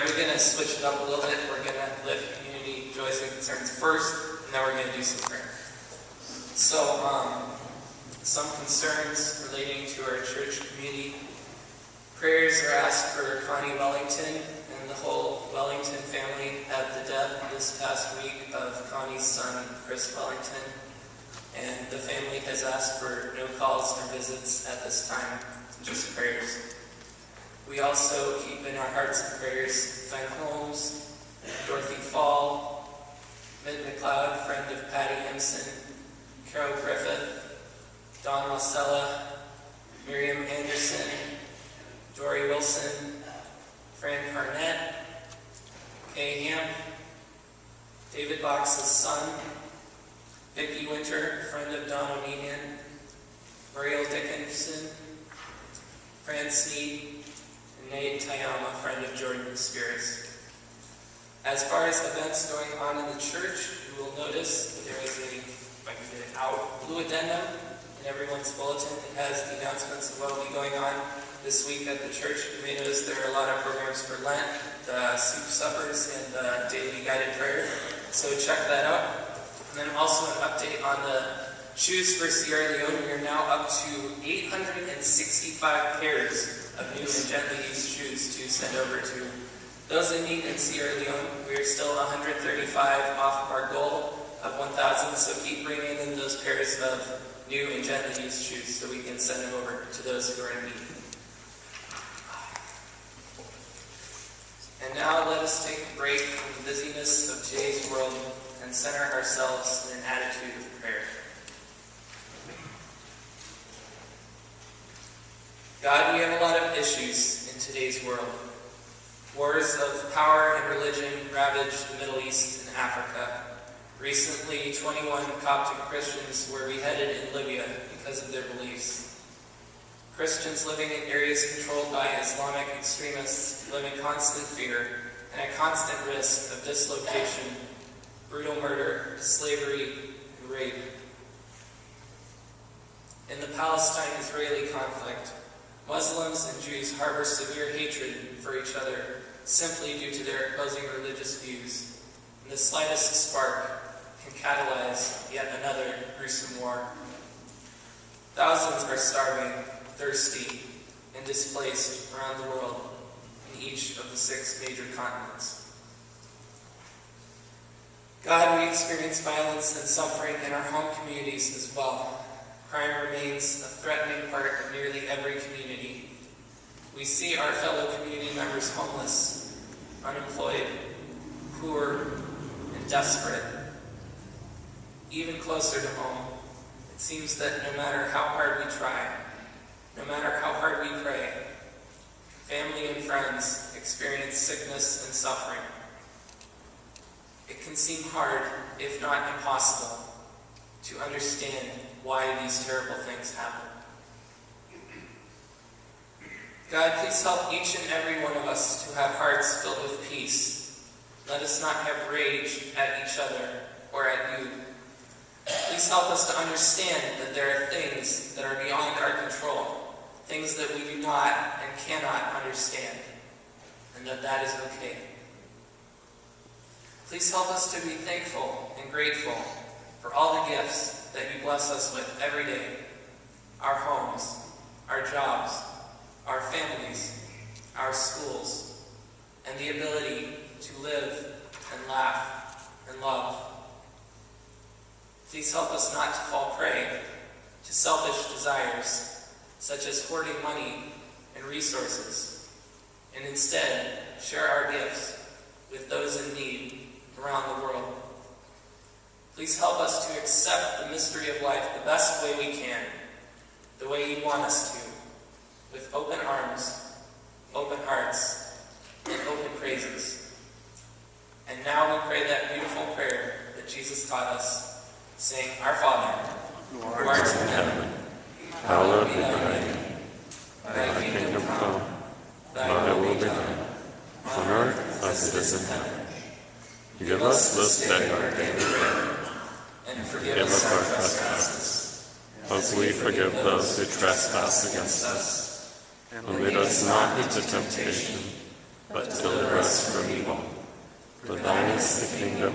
we're going to switch it up a little bit. We're going to lift community joys and concerns first, and then we're going to do some prayer. So, some concerns relating to our church community. Prayers are asked for Connie Wellington and the whole Wellington family at the death this past week of Connie's son, Chris Wellington. And the family has asked for no calls or visits at this time, just prayers. We also keep in our hearts and prayers Fen Holmes, Dorothy Fall, Mitt McLeod, friend of Patty Empson, Carol Griffith, Don Marcella, Miriam Anderson, Dory Wilson, Fran Carnett, Kay Hamp, David Box's son, Vicki Winter, friend of Don O'Meehan, Muriel Dickinson, Fran Sneed, and Nate Tayama, friend of Jordan Spirits. As far as events going on in the church, you will notice there is a, if I can get it out, blue addendum in everyone's bulletin. It has the announcements of what will be going on this week at the church. You may notice there are a lot of programs for Lent, the soup suppers, and the daily guided prayer. So check that out. And then also an update on the shoes for Sierra Leone. We are now up to 865 pairs of new and gently used shoes to send over to those in need in Sierra Leone. We are still 135 off of our goal of 1,000, so keep bringing in those pairs of new and gently used shoes so we can send them over to those who are in need. And now let us take a break from the busyness of today's world and center ourselves in an attitude of prayer. God, we have a lot of issues in today's world. Wars of power and religion ravage the Middle East and Africa. Recently, 21 Coptic Christians were beheaded in Libya because of their beliefs. Christians living in areas controlled by Islamic extremists live in constant fear and at constant risk of dislocation, brutal murder, slavery, and rape. In the Palestine-Israeli conflict, Muslims and Jews harbor severe hatred for each other simply due to their opposing religious views, and the slightest spark can catalyze yet another gruesome war. Thousands are starving, thirsty, and displaced around the world in each of the 6 major continents. God, we experience violence and suffering in our home communities as well. Crime remains a threatening part of nearly every community. We see our fellow community members homeless, unemployed, poor, and desperate. Even closer to home, it seems that no matter how hard we try, no matter how hard we pray, family and friends experience sickness and suffering. It can seem hard, if not impossible, to understand why these terrible things happen. God, please help each and every one of us to have hearts filled with peace. Let us not have rage at each other or at you. Please help us to understand that there are things that are beyond our control, things that we do not and cannot understand, and that is okay. Please help us to be thankful and grateful for all the gifts that you bless us with every day. Our homes, our jobs, our families, our schools, and the ability to live and laugh and love. Please help us not to fall prey to selfish desires, such as hoarding money and resources, and instead share our gifts with those in need around the world. Please help us to accept the mystery of life the best way we can, the way you want us to, with open arms, open hearts, and open praises. And now we pray that beautiful prayer that Jesus taught us, saying, Our Father, who art in heaven, hallowed be thy name. Thy kingdom come, thy will be done, on earth as it is in heaven. Give us this day our daily bread, and forgive us our trespasses, as we forgive those who trespass against us. And lead us not into temptation, but deliver us from evil. For thine is the kingdom,